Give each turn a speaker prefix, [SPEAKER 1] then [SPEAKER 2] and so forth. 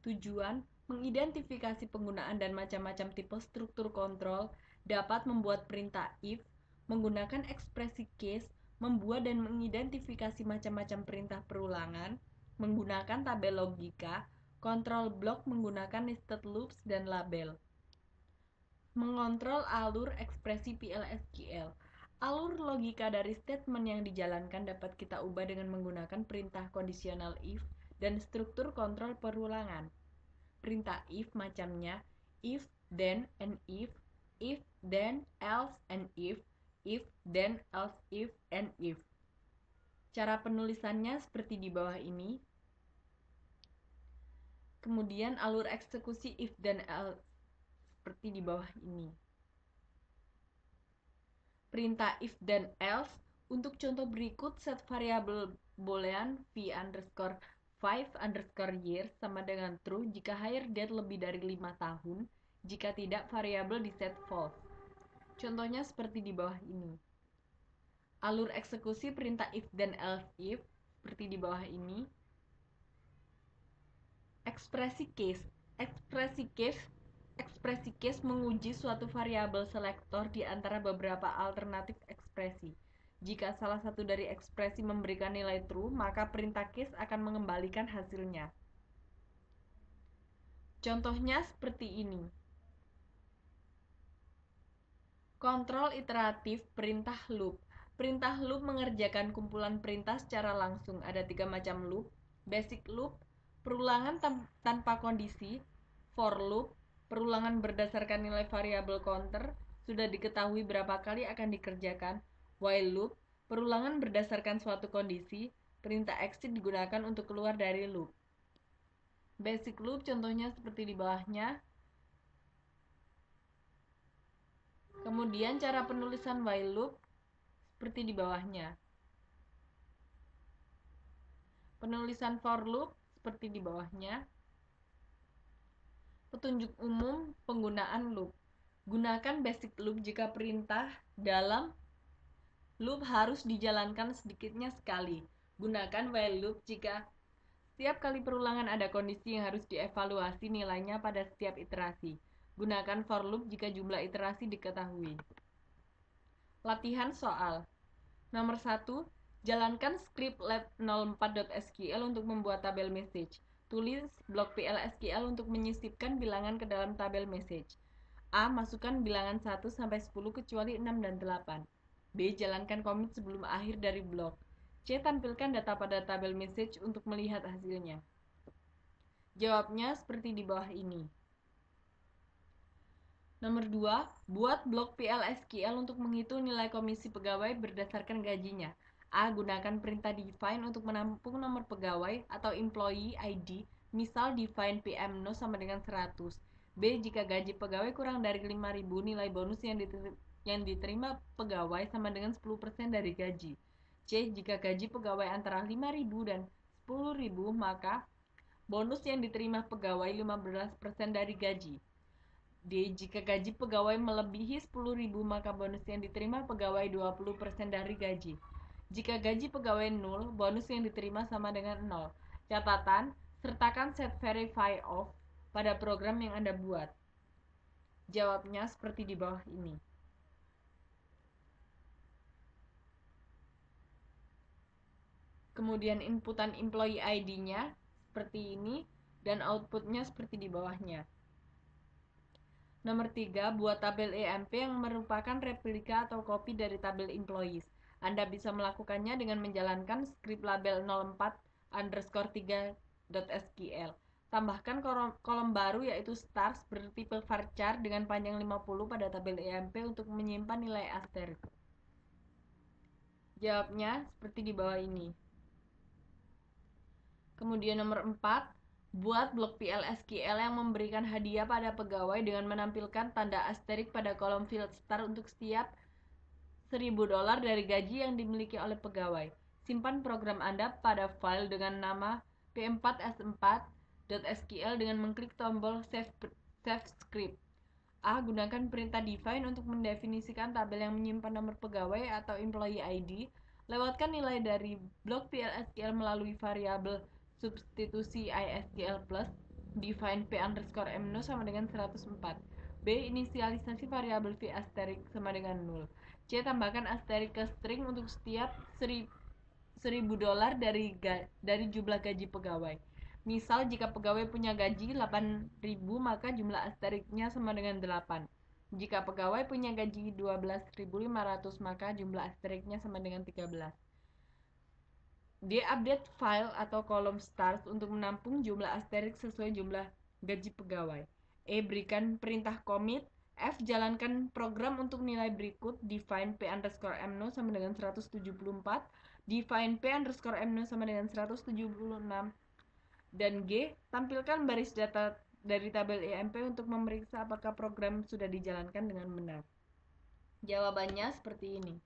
[SPEAKER 1] Tujuan mengidentifikasi penggunaan dan macam-macam tipe struktur kontrol, dapat membuat perintah if, menggunakan ekspresi case, membuat dan mengidentifikasi macam-macam perintah perulangan, menggunakan tabel logika, kontrol blok menggunakan nested loops dan label. Mengontrol alur ekspresi PL/SQL. Alur logika dari statement yang dijalankan dapat kita ubah dengan menggunakan perintah conditional if dan struktur kontrol perulangan. Perintah if macamnya if, then, and if, then, else, and if, then, else, if, and if. Cara penulisannya seperti di bawah ini. Kemudian alur eksekusi if, then, else seperti di bawah ini. Perintah if, then, else. Untuk contoh berikut, set variabel boolean v_5_years sama dengan true jika hire date lebih dari 5 tahun, jika tidak variabel di set false. Contohnya seperti di bawah ini. Alur eksekusi perintah if, then, else, if seperti di bawah ini. Ekspresi case menguji suatu variabel selektor di antara beberapa alternatif ekspresi. Jika salah satu dari ekspresi memberikan nilai true, maka perintah case akan mengembalikan hasilnya. Contohnya seperti ini. Kontrol iteratif perintah loop. Perintah loop mengerjakan kumpulan perintah secara langsung. Ada 3 macam loop: basic loop, perulangan tanpa kondisi, for loop, perulangan berdasarkan nilai variabel counter, sudah diketahui berapa kali akan dikerjakan, while loop, perulangan berdasarkan suatu kondisi, perintah exit digunakan untuk keluar dari loop. Basic loop contohnya seperti di bawahnya. Kemudian cara penulisan while loop seperti di bawahnya. Penulisan for loop seperti di bawahnya. Petunjuk umum penggunaan loop. Gunakan basic loop jika perintah dalam loop harus dijalankan sedikitnya sekali. Gunakan while loop jika setiap kali perulangan ada kondisi yang harus dievaluasi nilainya pada setiap iterasi. Gunakan for loop jika jumlah iterasi diketahui. Latihan soal. Nomor 1. Jalankan script lab04.sql untuk membuat tabel message. Tulis blok PL/SQL untuk menyisipkan bilangan ke dalam tabel message. A. Masukkan bilangan 1 sampai 10 kecuali 6 dan 8. B. Jalankan commit sebelum akhir dari blok. C. Tampilkan data pada tabel message untuk melihat hasilnya. Jawabnya seperti di bawah ini. Nomor 2. Buat blok PL/SQL untuk menghitung nilai komisi pegawai berdasarkan gajinya. A. Gunakan perintah define untuk menampung nomor pegawai atau employee ID, misal define PM no sama dengan 100. B. Jika gaji pegawai kurang dari 5.000, nilai bonus yang diterima pegawai sama dengan 10% dari gaji. C. Jika gaji pegawai antara 5.000 dan 10.000, maka bonus yang diterima pegawai 15% dari gaji. D. Jika gaji pegawai melebihi 10.000, maka bonus yang diterima pegawai 20% dari gaji. Jika gaji pegawai 0, bonus yang diterima sama dengan 0. Catatan, sertakan set verify off pada program yang Anda buat. Jawabnya seperti di bawah ini. Kemudian inputan employee ID-nya seperti ini dan outputnya seperti di bawahnya. Nomor 3, buat tabel EMP yang merupakan replika atau copy dari tabel employees. Anda bisa melakukannya dengan menjalankan script label 04_3.sql. Tambahkan kolom baru yaitu stars bertipe varchar dengan panjang 50 pada tabel EMP untuk menyimpan nilai asterisk. Jawabnya seperti di bawah ini. Kemudian nomor 4, buat blok PL/SQL yang memberikan hadiah pada pegawai dengan menampilkan tanda asterik pada kolom field star untuk setiap $1.000 dari gaji yang dimiliki oleh pegawai. Simpan program Anda pada file dengan nama p4s4.sql dengan mengklik tombol Save Script. A. Gunakan perintah define untuk mendefinisikan tabel yang menyimpan nomor pegawai atau employee ID. Lewatkan nilai dari blok PL/SQL melalui variabel substitusi ISQL+. define P underscore M0 sama dengan 104. B. Inisialisasi variabel V asterik sama dengan 0. C. Tambahkan asterik ke string untuk setiap $1.000 dari jumlah gaji pegawai. Misal jika pegawai punya gaji 8.000 maka jumlah asteriknya sama dengan 8. Jika pegawai punya gaji 12.500 maka jumlah asteriknya sama dengan 13. D. Update file atau kolom stars untuk menampung jumlah asterik sesuai jumlah gaji pegawai. E. Berikan perintah commit. F. Jalankan program untuk nilai berikut. Define P underscore M0 sama dengan 174. Define P underscore M0 sama dengan 176. Dan G. Tampilkan baris data dari tabel EMP untuk memeriksa apakah program sudah dijalankan dengan benar. Jawabannya seperti ini.